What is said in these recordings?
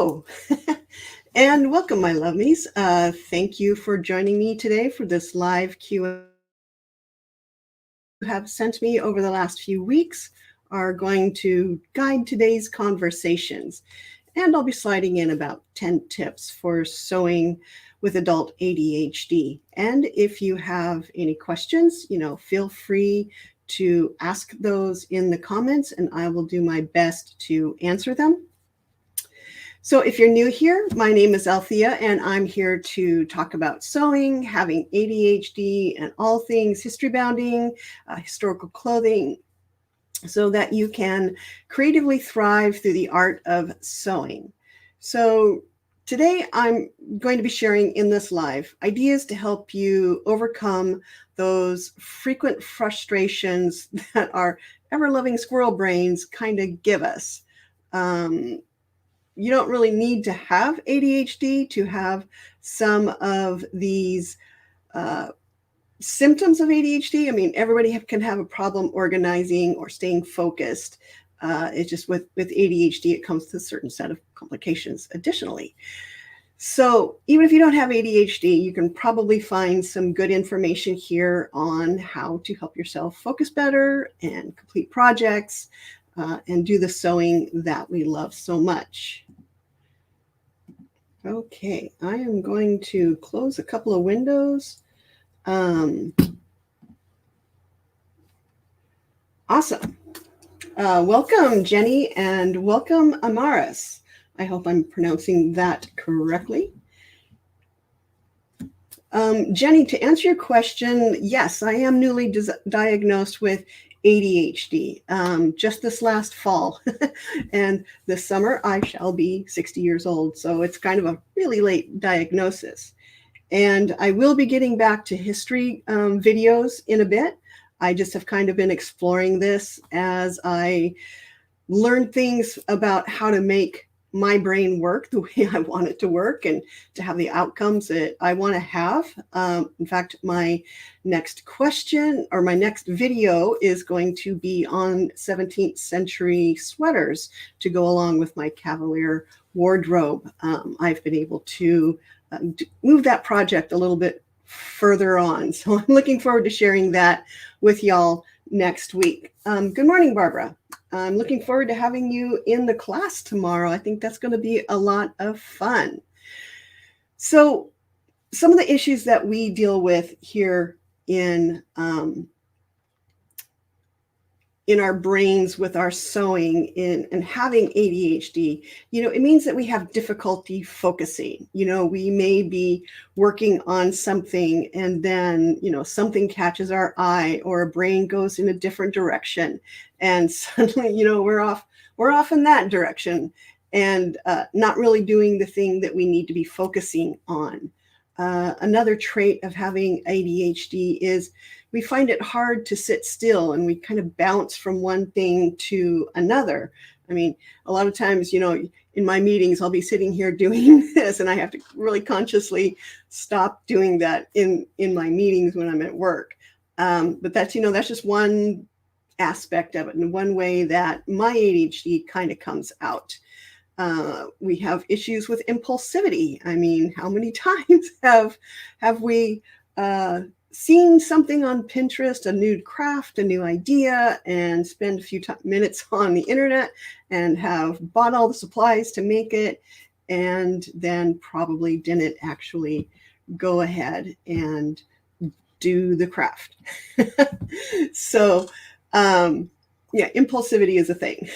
Oh, and welcome, my lovemies. Thank you for joining me today for this live Q&A. You have sent me over the last few weeks are going to guide today's conversations, and I'll be sliding in about 10 tips for sewing with adult ADHD. And if you have any questions, feel free to ask those in the comments, and I will do my best to answer them. So if you're new here, my name is Althea, and I'm here to talk about sewing, having ADHD, and all things history bounding, historical clothing, so that you can creatively thrive through the art of sewing. So today I'm going to be sharing in this live ideas to help you overcome those frequent frustrations that our ever-loving squirrel brains kind of give us. You don't really need to have ADHD to have some of these symptoms of ADHD. I mean, everybody can have a problem organizing or staying focused. It's just with ADHD, it comes with a certain set of complications additionally. So even if you don't have ADHD, you can probably find some good information here on how to help yourself focus better and complete projects and do the sewing that we love so much. Okay, I am going to close a couple of windows. Awesome. Welcome, Jenny, and welcome, Amaris. I hope I'm pronouncing that correctly. Jenny, to answer your question, yes, I am newly diagnosed with ADHD just this last fall. And this summer, I shall be 60 years old. So it's kind of a really late diagnosis. And I will be getting back to history videos in a bit. I just have kind of been exploring this as I learn things about how to make my brain work the way I want it to work and to have the outcomes that I want to have. In fact, my next question or my next video is going to be on 17th century sweaters to go along with my Cavalier wardrobe. I've been able to move that project a little bit further on. So I'm looking forward to sharing that with y'all next week. Good morning, Barbara. I'm looking forward to having you in the class tomorrow. I think that's going to be a lot of fun. So some of the issues that we deal with here in our brains with our sewing and having ADHD, it means that we have difficulty focusing. We may be working on something and then, something catches our eye or a brain goes in a different direction. And suddenly, we're off in that direction and not really doing the thing that we need to be focusing on. Another trait of having ADHD is we find it hard to sit still and we kind of bounce from one thing to another. I mean, a lot of times, in my meetings, I'll be sitting here doing this and I have to really consciously stop doing that in my meetings when I'm at work. But that's just one aspect of it and one way that my ADHD kind of comes out. We have issues with impulsivity. I mean, how many times have we seen something on Pinterest, a new craft, a new idea, and spend a few minutes on the internet and have bought all the supplies to make it, and then probably didn't actually go ahead and do the craft. So, impulsivity is a thing.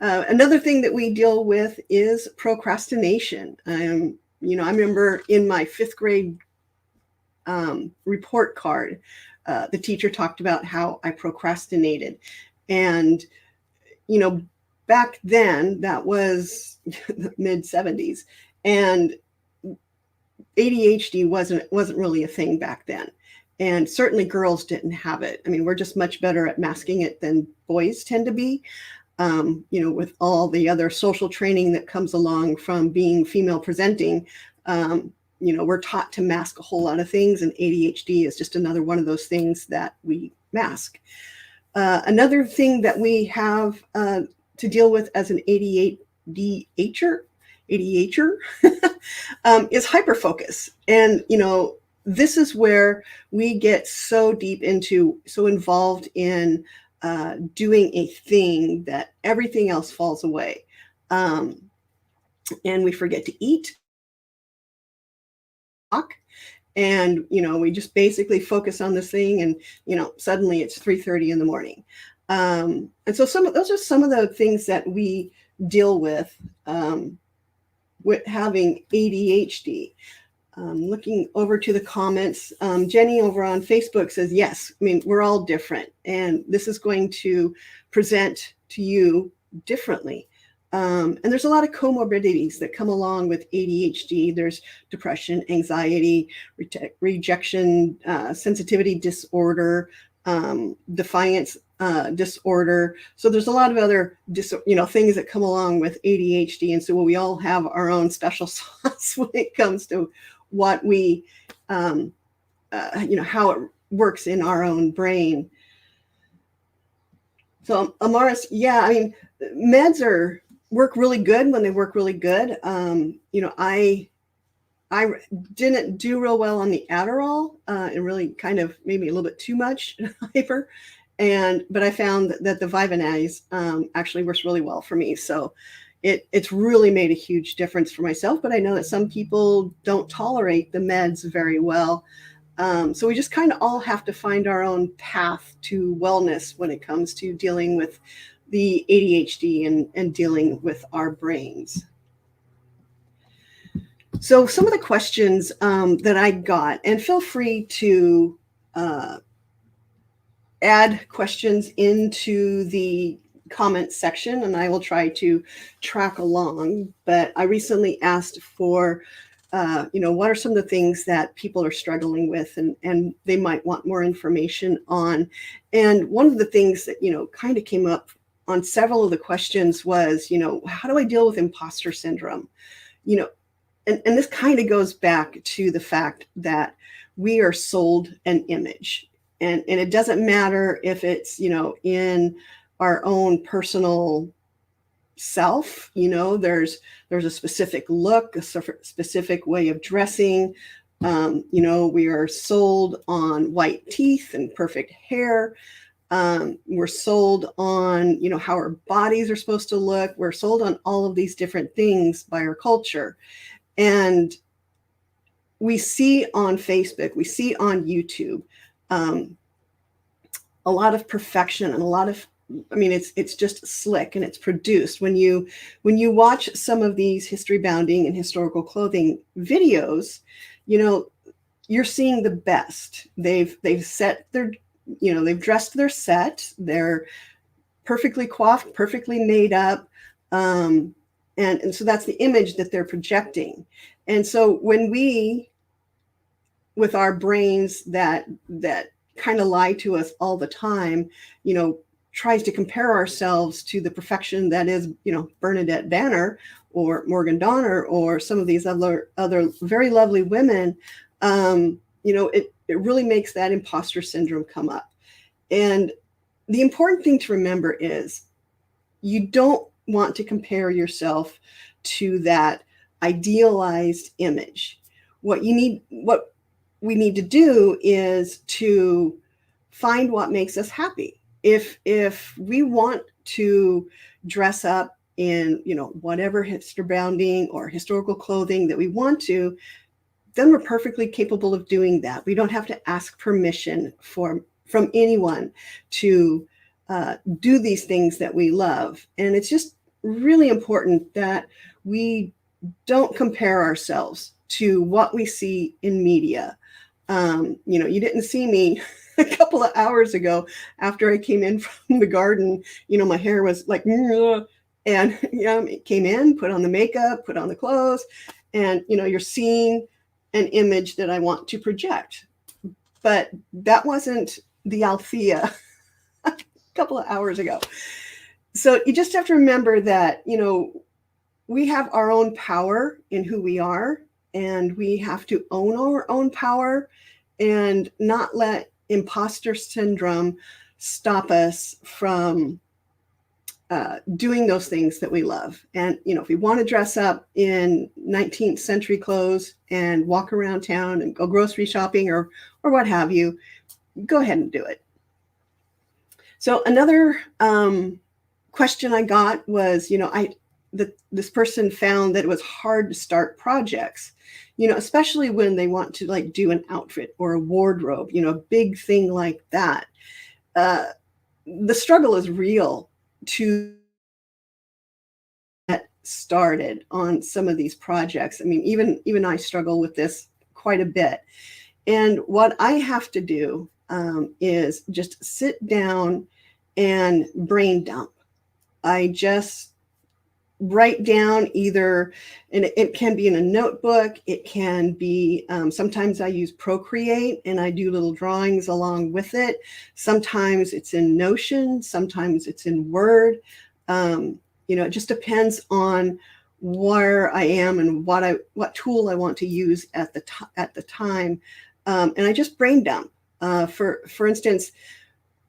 Another thing that we deal with is procrastination. I remember in my 5th grade report card, the teacher talked about how I procrastinated. And, back then, that was the mid 70s, and ADHD wasn't really a thing back then. And certainly girls didn't have it. I mean, we're just much better at masking it than boys tend to be. With all the other social training that comes along from being female presenting, we're taught to mask a whole lot of things, and ADHD is just another one of those things that we mask. Another thing that we have to deal with as an ADHDer ADHD, is hyperfocus. And, this is where we get so involved in doing a thing that everything else falls away. And we forget to eat, talk, and we just basically focus on this thing, and suddenly it's 3:30 in the morning. And so those are some of the things that we deal with having ADHD. Looking over to the comments, Jenny over on Facebook says, yes, I mean, we're all different, and this is going to present to you differently. And there's a lot of comorbidities that come along with ADHD. There's depression, anxiety, rejection, sensitivity disorder, defiance disorder. So there's a lot of other things that come along with ADHD. And so we all have our own special sauce when it comes to what we, how it works in our own brain. So Amaris, yeah, I mean, meds work really good when they work really good. I didn't do real well on the Adderall. It really kind of made me a little bit too much hyper. But I found that the Vyvanase actually works really well for me. So it's really made a huge difference for myself. But I know that some people don't tolerate the meds very well. So we just kind of all have to find our own path to wellness when it comes to dealing with the ADHD and dealing with our brains. So some of the questions that I got, and feel free to add questions into the comment section, and I will try to track along. But I recently asked for, what are some of the things that people are struggling with and they might want more information on. And one of the things that, kind of came up on several of the questions was, how do I deal with imposter syndrome? And this kind of goes back to the fact that we are sold an image. And it doesn't matter if it's, in our own personal self, there's a specific look, a specific way of dressing. We are sold on white teeth and perfect hair. We're sold on, how our bodies are supposed to look. We're sold on all of these different things by our culture. And we see on Facebook, we see on YouTube, a lot of perfection and a lot of, it's just slick and it's produced. When you watch some of these history bounding and historical clothing videos, you're seeing the best. They've set their, they've dressed their set. They're perfectly coiffed, perfectly made up. And so that's the image that they're projecting. And so when we, with our brains that kind of lie to us all the time, tries to compare ourselves to the perfection that is, Bernadette Banner or Morgan Donner or some of these other very lovely women, it really makes that imposter syndrome come up. And the important thing to remember is you don't want to compare yourself to that idealized image. What we need to do is to find what makes us happy. If we want to dress up in, whatever history bounding or historical clothing that we want to, then we're perfectly capable of doing that. We don't have to ask permission from anyone to do these things that we love. And it's just really important that we don't compare ourselves to what we see in media. You didn't see me a couple of hours ago after I came in from the garden. My hair was like, and it came in, put on the makeup, put on the clothes, and you're seeing an image that I want to project. But that wasn't the Althea a couple of hours ago. So you just have to remember that, we have our own power in who we are, and we have to own our own power and not let imposter syndrome stop us from doing those things that we love. And, if we want to dress up in 19th century clothes and walk around town and go grocery shopping or what have you, go ahead and do it. So another question I got was, this person found that it was hard to start projects, especially when they want to like do an outfit or a wardrobe, a big thing like that. The struggle is real to get started on some of these projects. I mean, even I struggle with this quite a bit. And what I have to do is just sit down and brain dump. I just write down either, and it can be in a notebook, it can be, sometimes I use Procreate and I do little drawings along with it. Sometimes it's in Notion, sometimes it's in Word. It just depends on where I am and what tool I want to use at the time. And I just brain dump. For instance,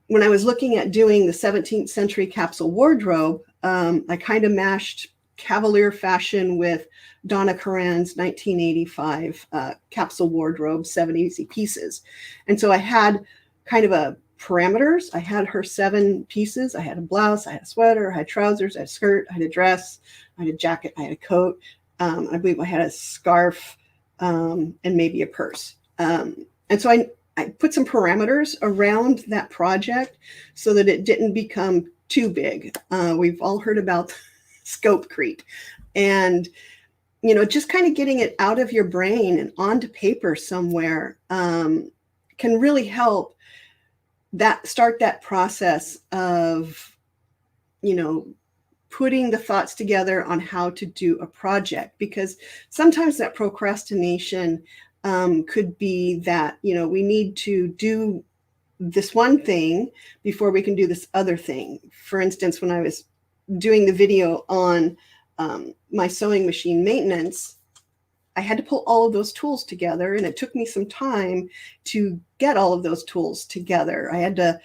when I was looking at doing the 17th century capsule wardrobe, I kind of mashed Cavalier fashion with Donna Karan's 1985 capsule wardrobe, 7 easy pieces. And so I had kind of a parameters. I had her 7 pieces. I had a blouse, I had a sweater, I had trousers, I had a skirt, I had a dress, I had a jacket, I had a coat. I believe I had a scarf and maybe a purse. And so I put some parameters around that project so that it didn't become too big. We've all heard about scope creep, and just kind of getting it out of your brain and onto paper somewhere can really help start that process of putting the thoughts together on how to do a project, because sometimes that procrastination could be that, we need to do this one thing before we can do this other thing. For instance, when I was doing the video on my sewing machine maintenance, I had to pull all of those tools together, and it took me some time to get all of those tools together. I had to,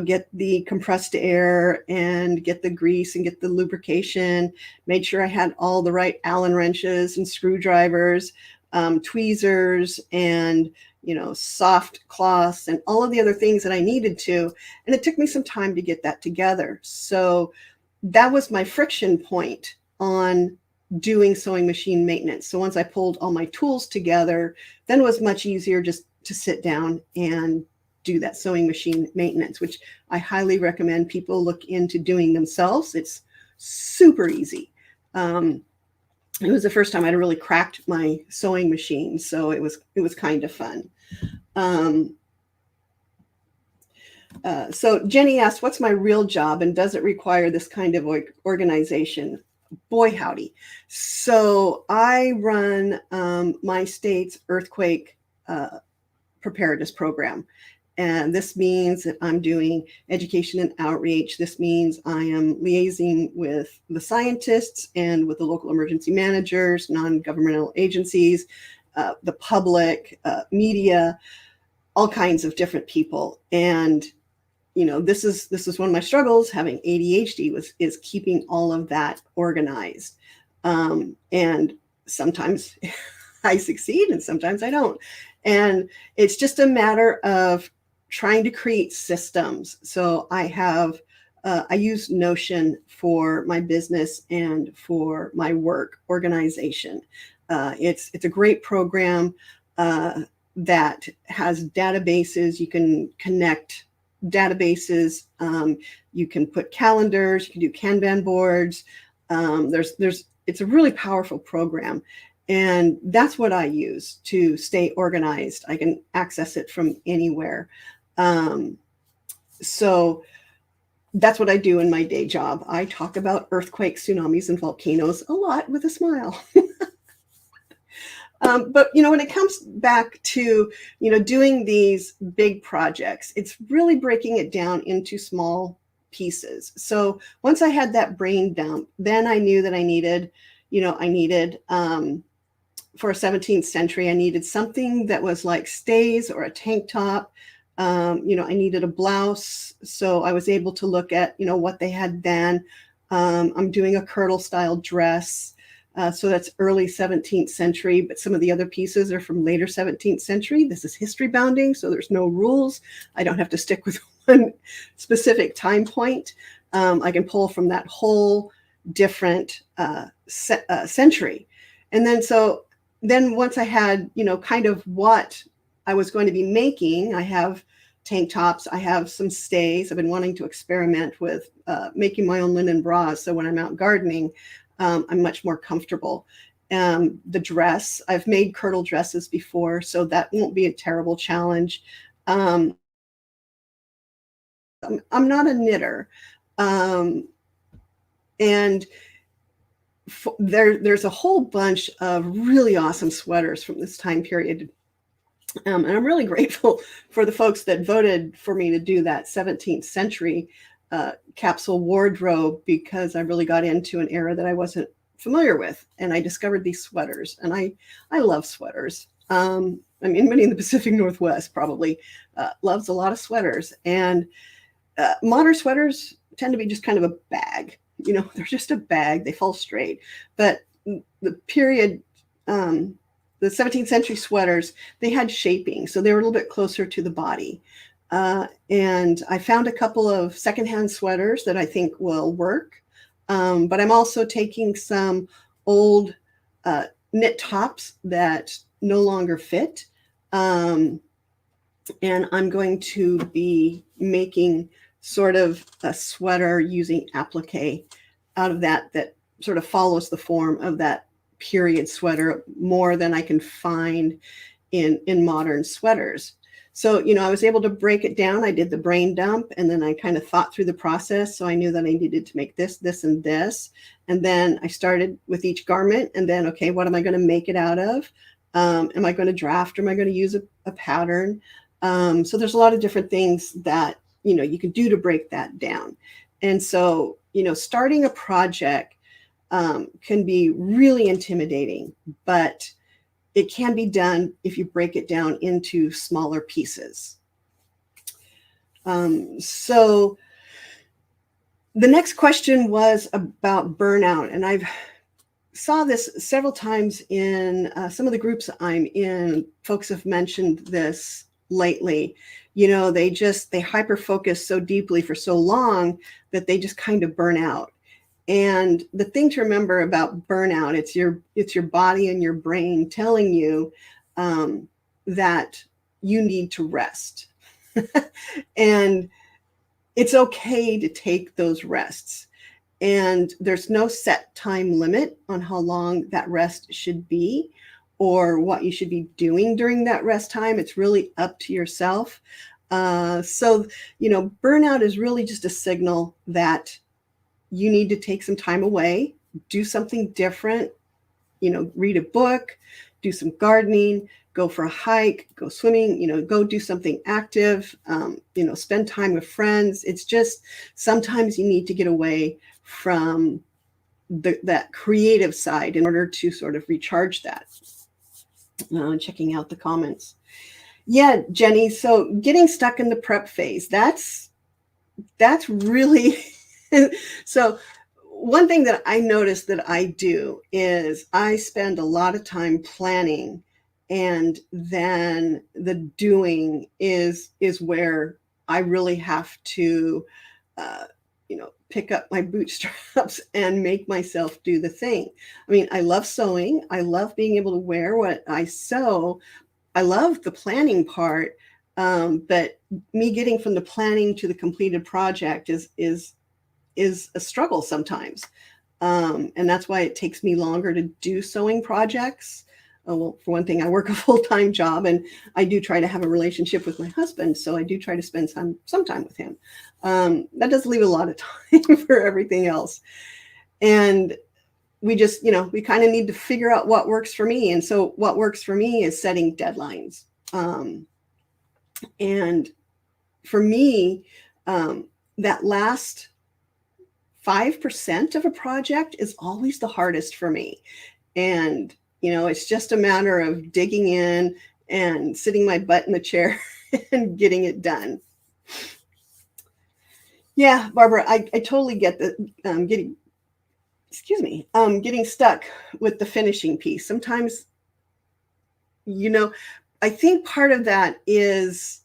get the compressed air and get the grease and get the lubrication, made sure I had all the right Allen wrenches and screwdrivers, tweezers, and soft cloths and all of the other things that I needed to. And it took me some time to get that together. So that was my friction point on doing sewing machine maintenance. So once I pulled all my tools together, then it was much easier just to sit down and do that sewing machine maintenance, which I highly recommend people look into doing themselves. It's super easy. It was the first time I'd really cracked my sewing machine, so it was kind of fun. So Jenny asked, what's my real job, and does it require this kind of organization? Boy, howdy. So I run my state's earthquake preparedness program. And this means that I'm doing education and outreach. This means I am liaising with the scientists and with the local emergency managers, non-governmental agencies, the public, media, all kinds of different people. And this is one of my struggles. Having ADHD is keeping all of that organized. And sometimes I succeed and sometimes I don't. And it's just a matter of trying to create systems. So I use Notion for my business and for my work organization. It's a great program that has databases. You can connect databases. You can put calendars. You can do Kanban boards. It's a really powerful program. And that's what I use to stay organized. I can access it from anywhere. So that's what I do in my day job. I talk about earthquakes, tsunamis, and volcanoes a lot with a smile. But, when it comes back to, doing these big projects, it's really breaking it down into small pieces. So once I had that brain dump, then I knew that I needed for a 17th century, I needed something that was like stays or a tank top. I needed a blouse. So I was able to look at, what they had then. I'm doing a kirtle style dress. So that's early 17th century, but some of the other pieces are from later 17th century. This is history bounding, so there's no rules. I don't have to stick with one specific time point. I can pull from that whole different century. And then once I had, kind of what I was going to be making, I have tank tops, I have some stays. I've been wanting to experiment with making my own linen bras. So when I'm out gardening, I'm much more comfortable. The dress, I've made kirtle dresses before, so that won't be a terrible challenge. I'm not a knitter. And there's a whole bunch of really awesome sweaters from this time period. And I'm really grateful for the folks that voted for me to do that 17th century capsule wardrobe, because I really got into an era that I wasn't familiar with, and I discovered these sweaters, and I love sweaters. Anybody in the Pacific Northwest probably loves a lot of sweaters, and modern sweaters tend to be just kind of a bag. They're just a bag. They fall straight. But the period, the 17th century sweaters, they had shaping, so they were a little bit closer to the body. And I found a couple of secondhand sweaters that I think will work. But I'm also taking some old knit tops that no longer fit. And I'm going to be making sort of a sweater using applique out of that sort of follows the form of that period sweater more than I can find in modern sweaters. So, I was able to break it down. I did the brain dump, and then I kind of thought through the process. So I knew that I needed to make this, this, and this. And then I started with each garment, and then, okay, what am I going to make it out of? Am I going to draft, or am I going to use a pattern? So there's a lot of different things that, you can do to break that down. And so, starting a project can be really intimidating, but it can be done if you break it down into smaller pieces. So the next question was about burnout. And I've saw this several times in some of the groups I'm in. Folks have mentioned this lately. They hyper-focus so deeply for so long that they just kind of burn out. And the thing to remember about burnout, it's your body and your brain telling you that you need to rest. And it's okay to take those rests. And there's no set time limit on how long that rest should be or what you should be doing during that rest time. It's really up to yourself. So, burnout is really just a signal that you need to take some time away, do something different, read a book, do some gardening, go for a hike, go swimming, go do something active, spend time with friends. It's just sometimes you need to get away from that creative side in order to sort of recharge that. Checking out the comments. Yeah, Jenny, so getting stuck in the prep phase, that's really... So one thing that I noticed that I do is I spend a lot of time planning, and then the doing is where I really have to, pick up my bootstraps and make myself do the thing. I love sewing. I love being able to wear what I sew. I love the planning part, but me getting from the planning to the completed project is a struggle sometimes. And that's why it takes me longer to do sewing projects. Well, for one thing, I work a full-time job, and I do try to have a relationship with my husband. So I do try to spend some time with him. That does leave a lot of time for everything else. And we just, we kind of need to figure out what works for me. And so what works for me is setting deadlines. And for me, that last 5% of a project is always the hardest for me. And, it's just a matter of digging in and sitting my butt in the chair and getting it done. Yeah, Barbara, I totally get that. getting stuck with the finishing piece. Sometimes, you know, I think part of that is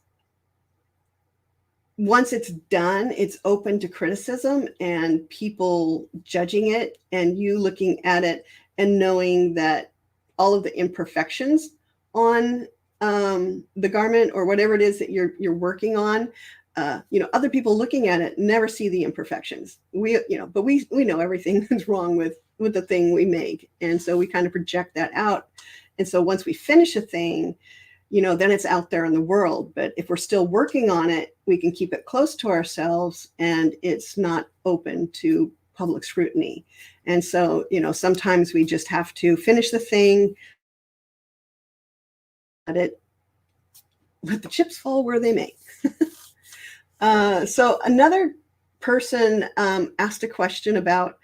once it's done, it's open to criticism and people judging it and you looking at it and knowing that all of the imperfections on the garment or whatever it is that you're working on, other people looking at it never see the imperfections. But we know everything that's wrong with the thing we make, and so we kind of project that out. And so once we finish a thing, then it's out there in the world. But if we're still working on it, we can keep it close to ourselves and it's not open to public scrutiny. And so, sometimes we just have to finish the thing, let the chips fall where they may. So another person asked a question about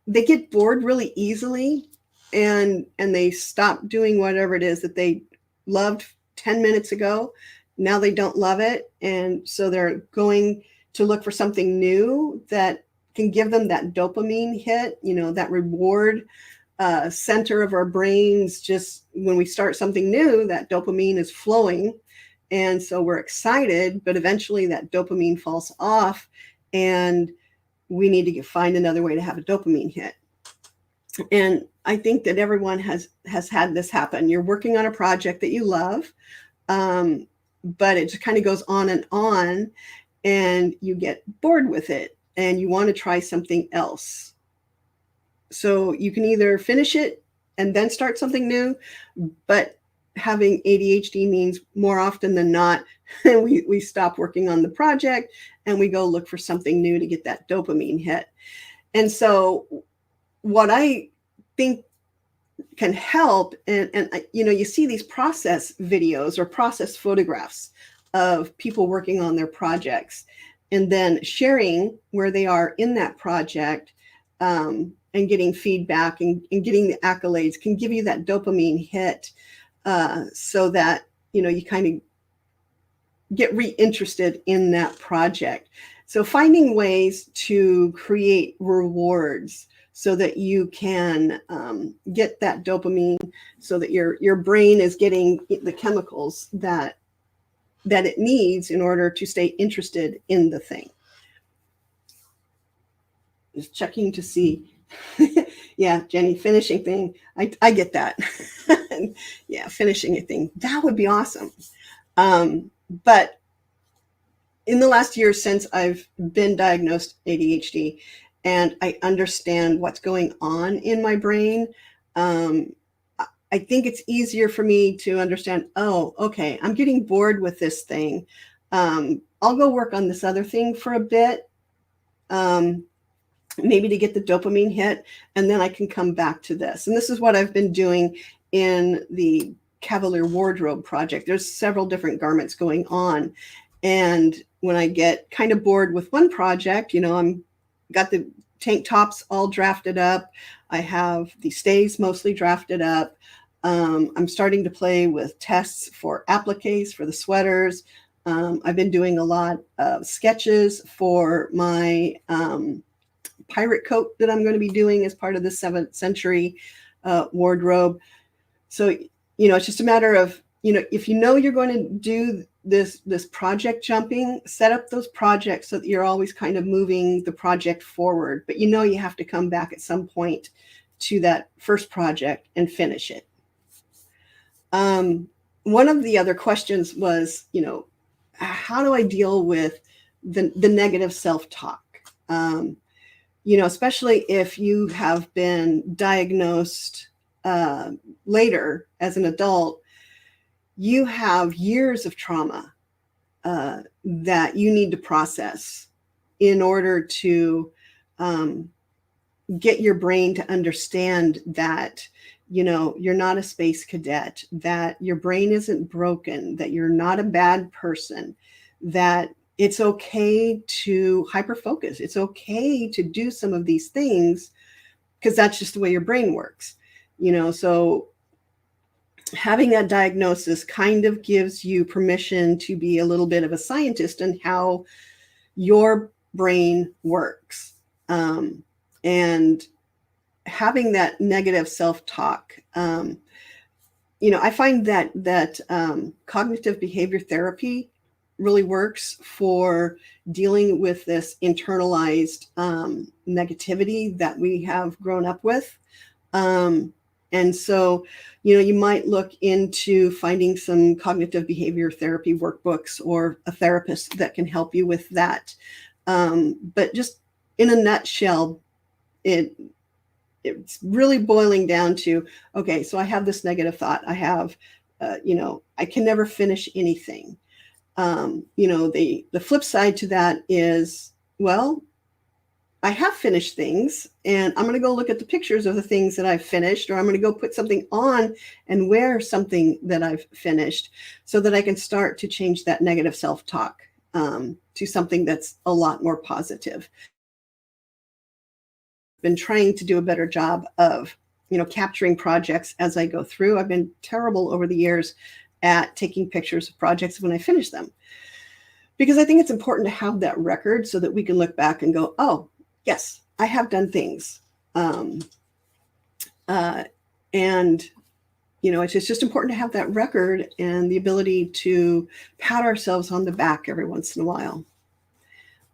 they get bored really easily and they stop doing whatever it is that they loved 10 minutes ago. Now they don't love it. And so they're going to look for something new that can give them that dopamine hit, that reward center of our brains. Just when we start something new, that dopamine is flowing. And so we're excited, but eventually that dopamine falls off and we need to find another way to have a dopamine hit. And I think that everyone has had this happen. You're working on a project that you love, but it just kind of goes on and you get bored with it and you want to try something else. So you can either finish it and then start something new, but having ADHD means more often than not, we stop working on the project and we go look for something new to get that dopamine hit. And so what I think can help, and you see these process videos or process photographs of people working on their projects and then sharing where they are in that project and getting feedback and getting the accolades can give you that dopamine hit so that, you kind of get reinterested in that project. So finding ways to create rewards so that you can get that dopamine, so that your brain is getting the chemicals that it needs in order to stay interested in the thing. Just checking to see. Yeah, Jenny, finishing thing. I get that. Yeah, finishing a thing. That would be awesome. But in the last year since I've been diagnosed ADHD and I understand what's going on in my brain, I think it's easier for me to understand, oh, okay, I'm getting bored with this thing. I'll go work on this other thing for a bit, maybe to get the dopamine hit, and then I can come back to this. And this is what I've been doing in the Cavalier Wardrobe project. There's several different garments going on. And when I get kind of bored with one project, I'm got the tank tops all drafted up. I have the stays mostly drafted up. I'm starting to play with tests for appliques for the sweaters. I've been doing a lot of sketches for my pirate coat that I'm going to be doing as part of the 7th century wardrobe. So, it's just a matter of, if you're going to do this project jumping, set up those projects so that you're always kind of moving the project forward. But you have to come back at some point to that first project and finish it. One of the other questions was, how do I deal with the negative self-talk? Especially if you have been diagnosed later as an adult, you have years of trauma that you need to process in order to get your brain to understand that, you're not a space cadet, that your brain isn't broken, that you're not a bad person, that it's okay to hyperfocus. It's okay to do some of these things because that's just the way your brain works, so having that diagnosis kind of gives you permission to be a little bit of a scientist in how your brain works. and having that negative self-talk. I find that cognitive behavior therapy really works for dealing with this internalized negativity that we have grown up with. And so, you might look into finding some cognitive behavior therapy workbooks or a therapist that can help you with that. But just in a nutshell, it's really boiling down to, okay, so I have this negative thought. I have, I can never finish anything. The flip side to that is, well, I have finished things, and I'm going to go look at the pictures of the things that I've finished, or I'm going to go put something on and wear something that I've finished so that I can start to change that negative self-talk to something that's a lot more positive. Been trying to do a better job of, capturing projects as I go through. I've been terrible over the years at taking pictures of projects when I finish them, because I think it's important to have that record so that we can look back and go, oh, yes, I have done things. And, it's just important to have that record and the ability to pat ourselves on the back every once in a while.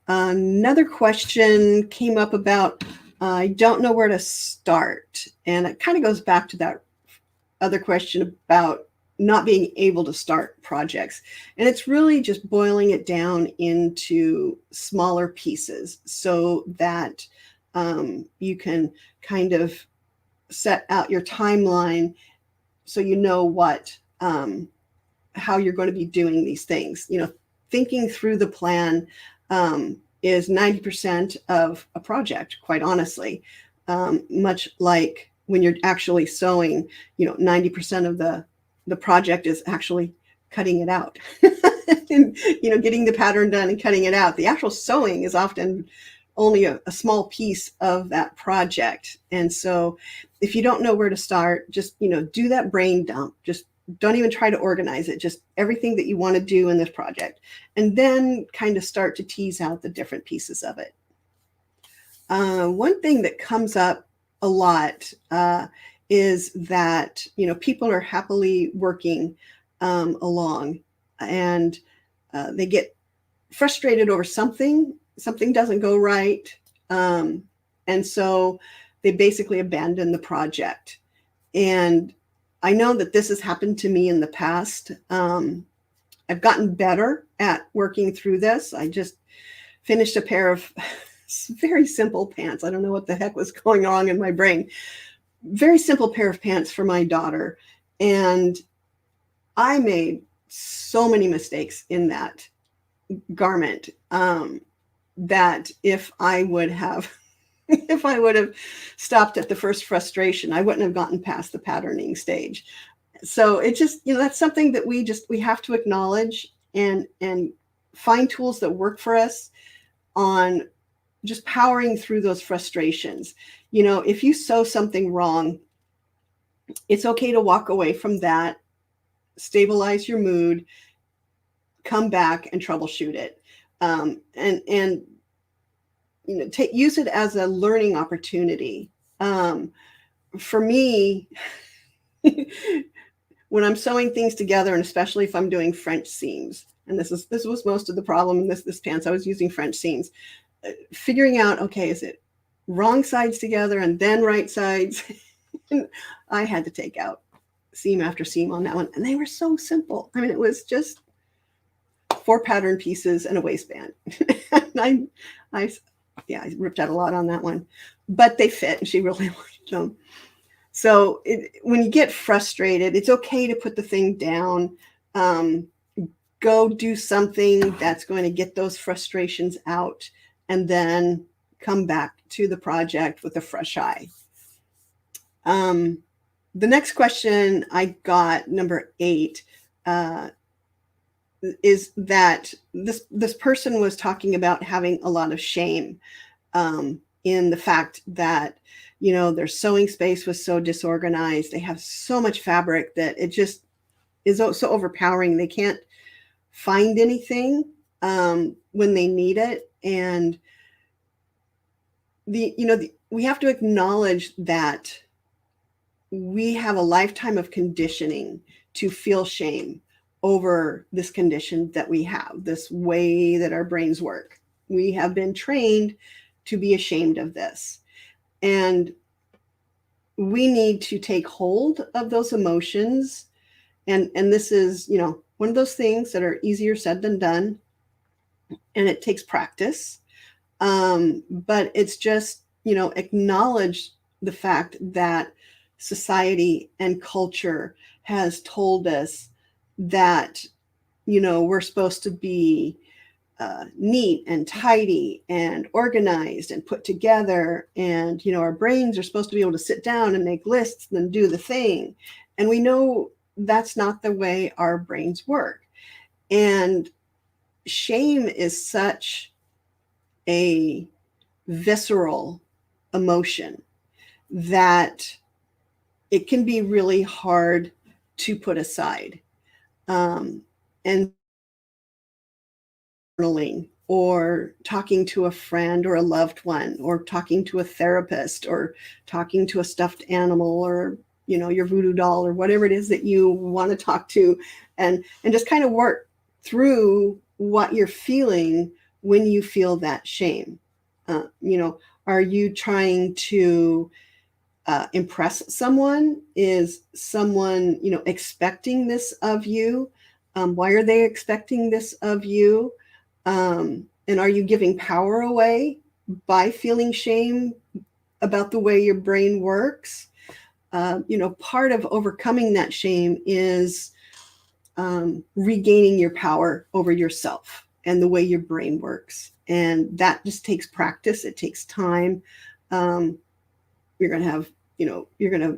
Another question came up about, I don't know where to start. And it kind of goes back to that other question about not being able to start projects. And it's really just boiling it down into smaller pieces so that you can kind of set out your timeline so you know how you're going to be doing these things. Thinking through the plan is 90% of a project, quite honestly. Much like when you're actually sewing, 90% of the project is actually cutting it out and, getting the pattern done and cutting it out. The actual sewing is often only a small piece of that project. And so if you don't know where to start, just, do that brain dump. Just don't even try to organize it. Just everything that you want to do in this project, and then kind of start to tease out the different pieces of it. One thing that comes up a lot is that, people are happily working along, and they get frustrated over something doesn't go right. And so they basically abandon the project. And I know that this has happened to me in the past. I've gotten better at working through this. I just finished a pair of very simple pants. I don't know what the heck was going on in my brain. Very simple pair of pants for my daughter. And I made so many mistakes in that garment that if I would have stopped at the first frustration, I wouldn't have gotten past the patterning stage. So it just, that's something that we have to acknowledge and find tools that work for us on just powering through those frustrations. If you sew something wrong, it's okay to walk away from that, stabilize your mood, come back and troubleshoot it. And use it as a learning opportunity. For me, when I'm sewing things together, and especially if I'm doing French seams, and this was most of the problem in this pants, I was using French seams, figuring out, okay, is it wrong sides together and then right sides? I had to take out seam after seam on that one, and they were so simple. I mean, it was just 4 pattern pieces and a waistband. And I ripped out a lot on that one, but they fit, and she really liked them. So when you get frustrated, it's okay to put the thing down, go do something that's going to get those frustrations out, and then come back to the project with a fresh eye. The next question I got, number 8, is that this person was talking about having a lot of shame in the fact that, their sewing space was so disorganized. They have so much fabric that it just is so overpowering. They can't find anything when they need it. And we have to acknowledge that we have a lifetime of conditioning to feel shame over this condition that we have, this way that our brains work. We have been trained to be ashamed of this. And we need to take hold of those emotions. And this is, one of those things that are easier said than done. And it takes practice. But it's just, acknowledge the fact that society and culture has told us that, we're supposed to be neat and tidy and organized and put together. And, our brains are supposed to be able to sit down and make lists and then do the thing. And we know that's not the way our brains work. And shame is such a visceral emotion that it can be really hard to put aside. And journaling or talking to a friend or a loved one or talking to a therapist or talking to a stuffed animal or your voodoo doll or whatever it is that you want to talk to, and just kind of work through what you're feeling when you feel that shame. Are you trying to impress someone? Is someone, expecting this of you? Why are they expecting this of you? And are you giving power away by feeling shame about the way your brain works? Part of overcoming that shame is regaining your power over yourself and the way your brain works. And that just takes practice. It takes time. You're going to have,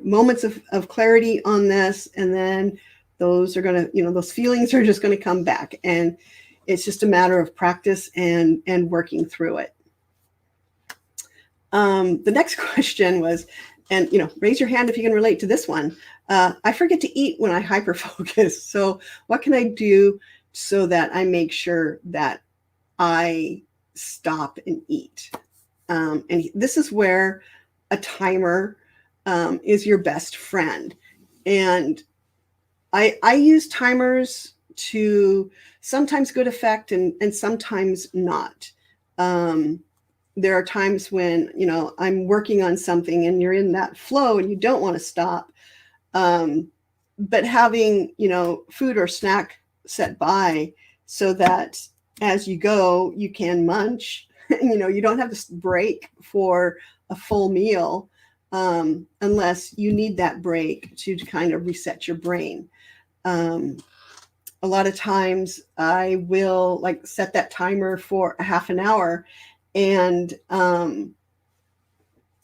moments of clarity on this. And then those are going to, those feelings are just going to come back. And it's just a matter of practice and working through it. The next question was, and, raise your hand if you can relate to this one. I forget to eat when I hyperfocus. So what can I do so that I make sure that I stop and eat? And this is where a timer is your best friend. And I use timers to sometimes good effect and sometimes not. There are times when, I'm working on something and you're in that flow and you don't want to stop. But having, food or snack set by so that as you go, you can munch, you don't have to break for a full meal unless you need that break to kind of reset your brain. A lot of times I will set that timer for a half an hour. And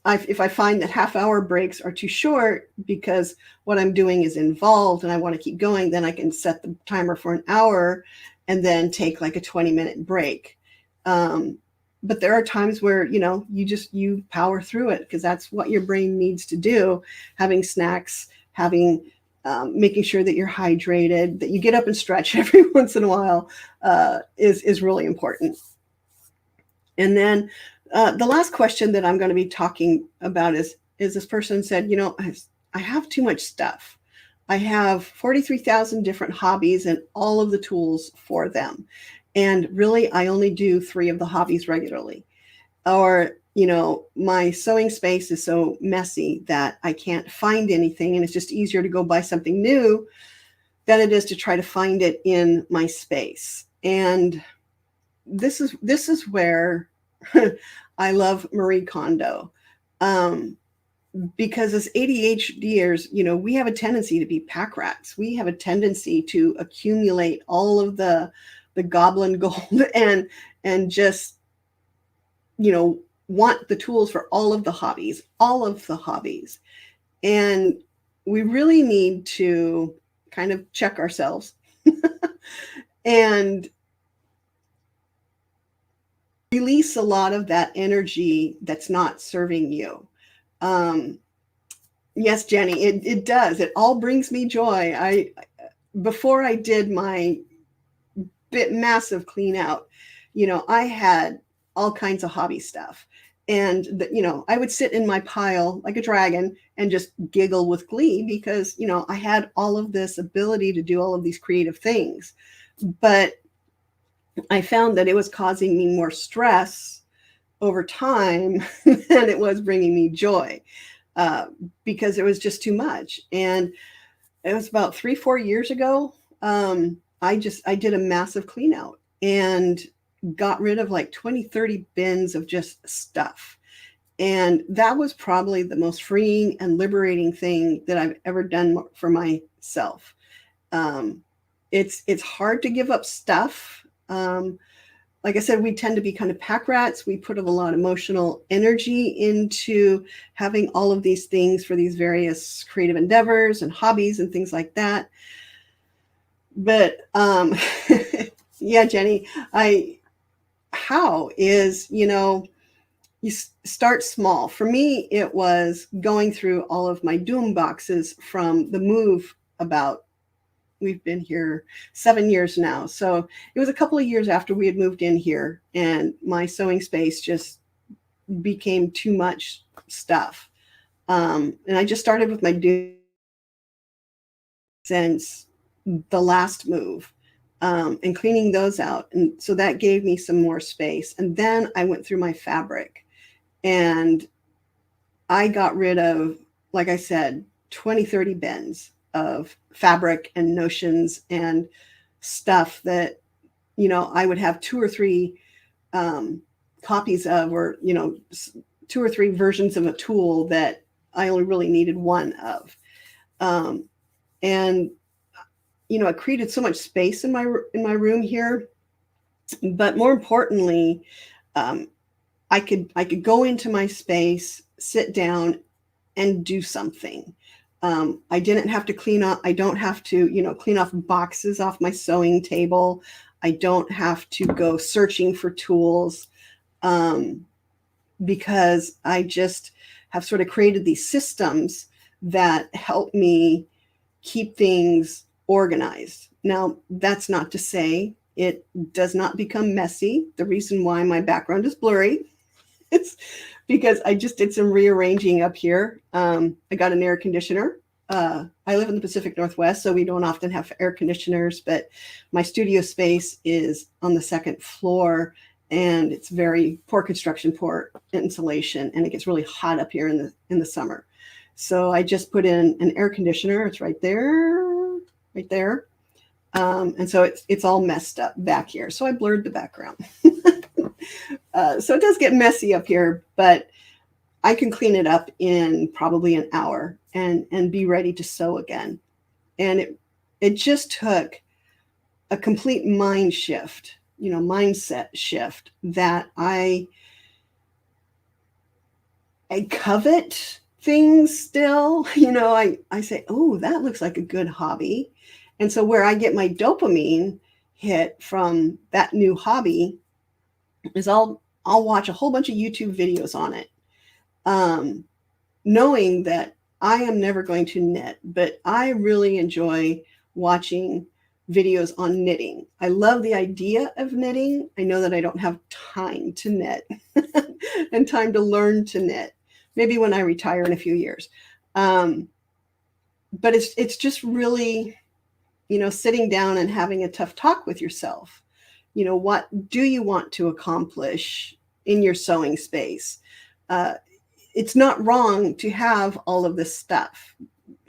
if I find that half-hour breaks are too short because what I'm doing is involved and I want to keep going, then I can set the timer for an hour and then take a 20-minute break. But there are times where, you power through it because that's what your brain needs to do. Having snacks, making sure that you're hydrated, that you get up and stretch every once in a while is really important. And then the last question that I'm going to be talking about is this person said, I have too much stuff. I have 43,000 different hobbies and all of the tools for them. And really, I only do 3 of the hobbies regularly. Or, my sewing space is so messy that I can't find anything. And it's just easier to go buy something new than it is to try to find it in my space. And this is where I love Marie Kondo, because as ADHDers, we have a tendency to be pack rats. We have a tendency to accumulate all of the goblin gold and just, want the tools for all of the hobbies. And we really need to kind of check ourselves and release a lot of that energy that's not serving you. Yes, Jenny, it does. It all brings me joy. Before I did my massive clean out, I had all kinds of hobby stuff. And I would sit in my pile like a dragon and just giggle with glee because I had all of this ability to do all of these creative things, but I found that it was causing me more stress over time than it was bringing me joy, uh, because it was just too much. And it was about 3-4 years ago. I did a massive clean out and got rid of like 20-30 bins of just stuff. And that was probably the most freeing and liberating thing that I've ever done for myself. Um, it's hard to give up stuff. Like I said, we tend to be kind of pack rats. We put a lot of emotional energy into having all of these things for these various creative endeavors and hobbies and things like that. But yeah, Jenny, how is, you start small. For me, it was going through all of my doom boxes from the move about, we've been here 7 years now. So it was a couple of years after we had moved in here and my sewing space just became too much stuff. And I just started with my doom since the last move, and cleaning those out. And so that gave me some more space. And then I went through my fabric and I got rid of, like I said, 20-30 bins of fabric and notions and stuff that, I would have 2 or 3 copies of, or, 2 or 3 versions of a tool that I only really needed one of. And, it created so much space in my room here. But more importantly, I could go into my space, sit down, and do something. I didn't have to clean up. I don't have to, clean off boxes off my sewing table. I don't have to go searching for tools, because I just have sort of created these systems that help me keep things organized. Now, that's not to say it does not become messy. The reason why my background is blurry, it's because I just did some rearranging up here. I got an air conditioner. I live in the Pacific Northwest, so we don't often have air conditioners, but my studio space is on the 2nd floor and it's very poor construction, poor insulation, and it gets really hot up here in the summer. So I just put in an air conditioner. It's right there. And so it's all messed up back here. So I blurred the background. So it does get messy up here, but I can clean it up in probably an hour and be ready to sew again. And it just took a complete mindset shift that I covet things still. I say, oh, that looks like a good hobby. And so where I get my dopamine hit from that new hobby is I'll watch a whole bunch of YouTube videos on it, knowing that I am never going to knit, but I really enjoy watching videos on knitting. I love the idea of knitting. I know that I don't have time to knit and time to learn to knit. Maybe when I retire in a few years. But it's just really, sitting down and having a tough talk with yourself. What do you want to accomplish in your sewing space? It's not wrong to have all of this stuff.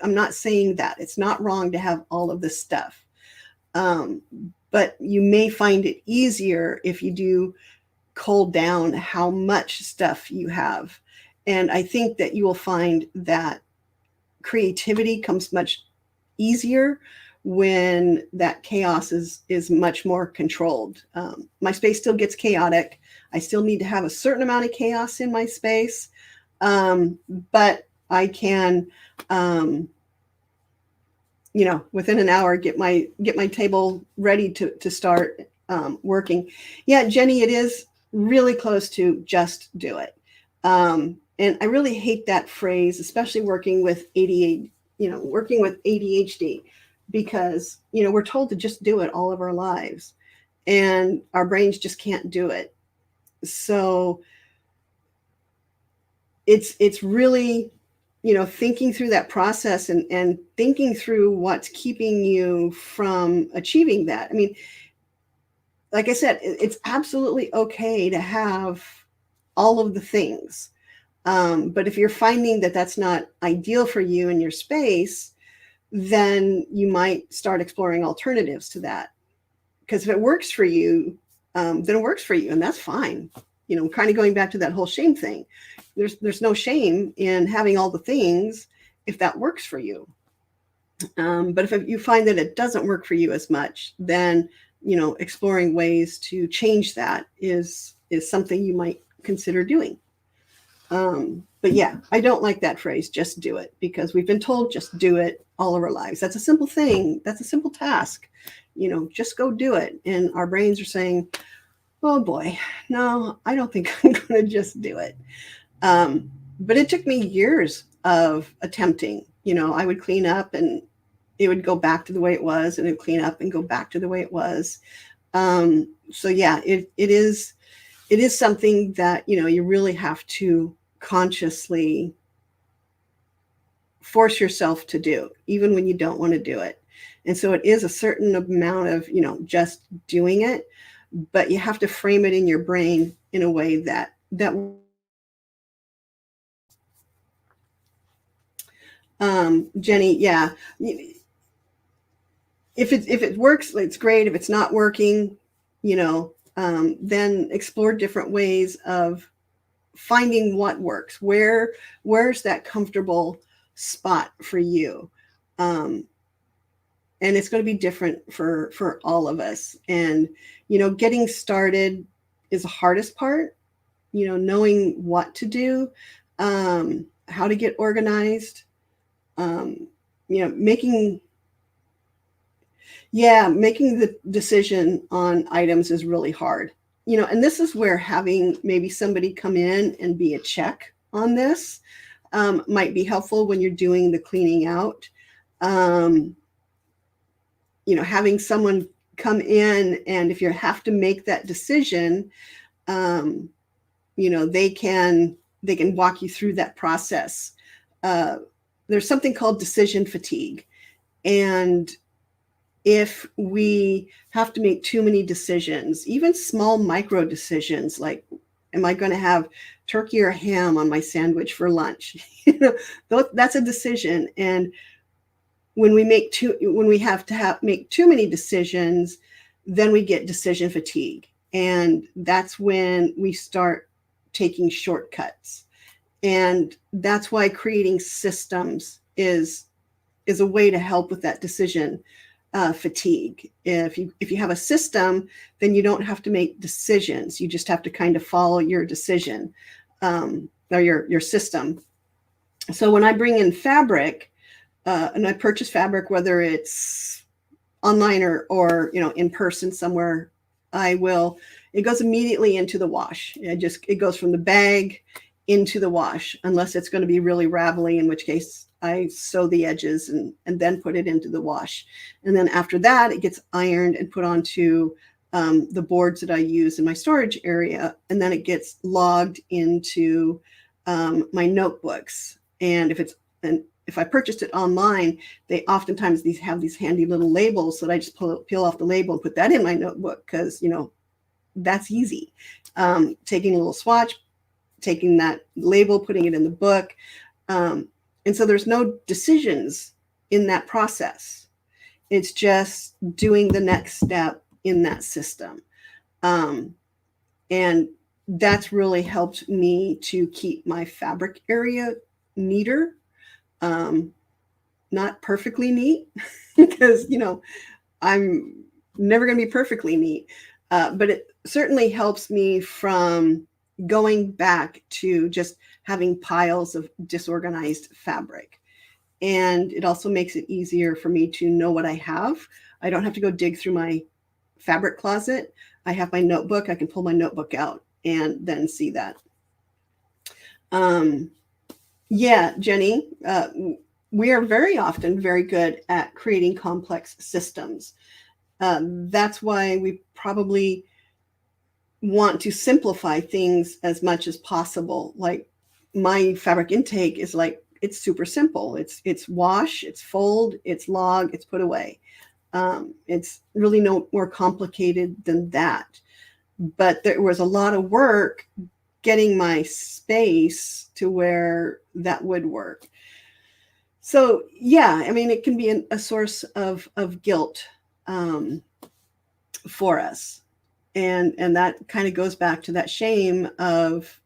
I'm not saying that. It's not wrong to have all of this stuff. But you may find it easier if you do cull down how much stuff you have. And I think that you will find that creativity comes much easier when that chaos is much more controlled. My space still gets chaotic. I still need to have a certain amount of chaos in my space. But I can, within an hour, get my table ready to start working. Yeah, Jenny, it is really close to just do it. And I really hate that phrase, especially working with ADHD, because, we're told to just do it all of our lives and our brains just can't do it. So it's really, thinking through that process and thinking through what's keeping you from achieving that. I mean, like I said, it's absolutely okay to have all of the things. But if you're finding that that's not ideal for you in your space, then you might start exploring alternatives to that. Because if it works for you, then it works for you, and that's fine. Kind of going back to that whole shame thing. There's no shame in having all the things if that works for you. But if you find that it doesn't work for you as much, then exploring ways to change that is something you might consider doing. But yeah, I don't like that phrase, just do it, because we've been told just do it all of our lives. That's a simple thing. That's a simple task. Just go do it. And our brains are saying, oh boy, no, I don't think I'm going to just do it. But it took me years of attempting. I would clean up and it would go back to the way it was, and it would clean up and go back to the way it was. So yeah, it is something that, you really have to consciously force yourself to do, even when you don't want to do it. And so it is a certain amount of, just doing it, but you have to frame it in your brain in a way that Jenny, yeah. If it works, it's great. If it's not working, then explore different ways of finding what works. Where's that comfortable spot for you? And it's going to be different for all of us. And, getting started is the hardest part, knowing what to do, how to get organized, making the decision on items is really hard. And this is where having maybe somebody come in and be a check on this might be helpful when you're doing the cleaning out. Having someone come in, and if you have to make that decision, they can walk you through that process. There's something called decision fatigue. And if we have to make too many decisions, even small micro decisions, like, am I going to have turkey or ham on my sandwich for lunch? That's a decision. And when we have to make too many decisions, then we get decision fatigue. And that's when we start taking shortcuts. And that's why creating systems is a way to help with that decision fatigue. If you have a system, then you don't have to make decisions. You just have to kind of follow your decision or your system. So when I bring in fabric and I purchase fabric, whether it's online or in person somewhere, it goes immediately into the wash. It goes from the bag into the wash, unless it's going to be really ravelly, in which case I sew the edges and then put it into the wash. And then after that, it gets ironed and put onto the boards that I use in my storage area. And then it gets logged into my notebooks. And if I purchased it online, they oftentimes have these handy little labels that I just peel off the label and put that in my notebook, because, that's easy. Taking a little swatch, taking that label, putting it in the book. And so there's no decisions in that process. It's just doing the next step in that system. And that's really helped me to keep my fabric area neater. Not perfectly neat, because, I'm never going to be perfectly neat. But it certainly helps me from going back to just having piles of disorganized fabric. And it also makes it easier for me to know what I have. I don't have to go dig through my fabric closet. I have my notebook. I can pull my notebook out and then see that. Yeah, Jenny, we are very often very good at creating complex systems. That's why we probably want to simplify things as much as possible. Like my fabric intake is like, it's super simple. It's wash, it's fold, it's log, it's put away. It's really no more complicated than that. But there was a lot of work getting my space to where that would work. So yeah, I mean, it can be a source of guilt for us. And that kind of goes back to that shame of,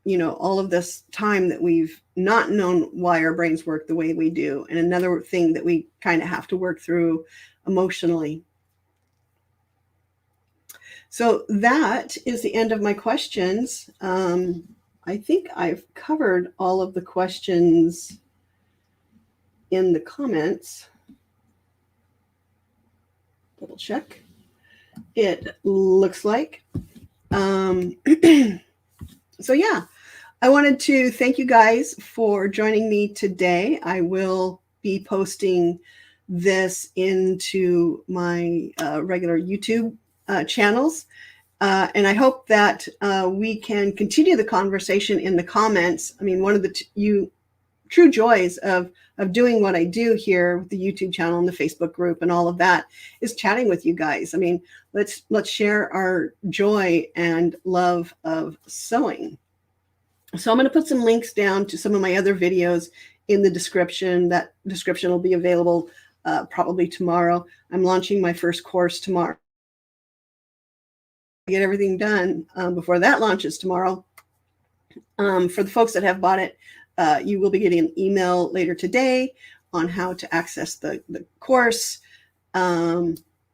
all of this time that we've not known why our brains work the way we do. And another thing that we kind of have to work through emotionally. So that is the end of my questions. I think I've covered all of the questions in the comments. Double check. It looks like. So yeah, I wanted to thank you guys for joining me today. I will be posting this into my regular YouTube channels. And I hope that we can continue the conversation in the comments. I mean, one of the true joys of doing what I do here with the YouTube channel and the Facebook group and all of that is chatting with you guys. I mean, let's share our joy and love of sewing. So I'm going to put some links down to some of my other videos in the description. That description will be available probably tomorrow. I'm launching my first course tomorrow. Get everything done before that launches tomorrow. For the folks that have bought it, you will be getting an email later today on how to access the course.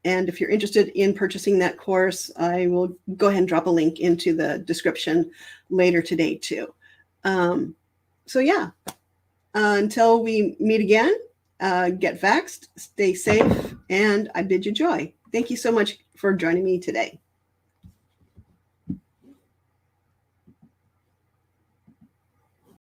And if you're interested in purchasing that course, I will go ahead and drop a link into the description later today too. So yeah, until we meet again, get vaxxed, stay safe, and I bid you joy. Thank you so much for joining me today.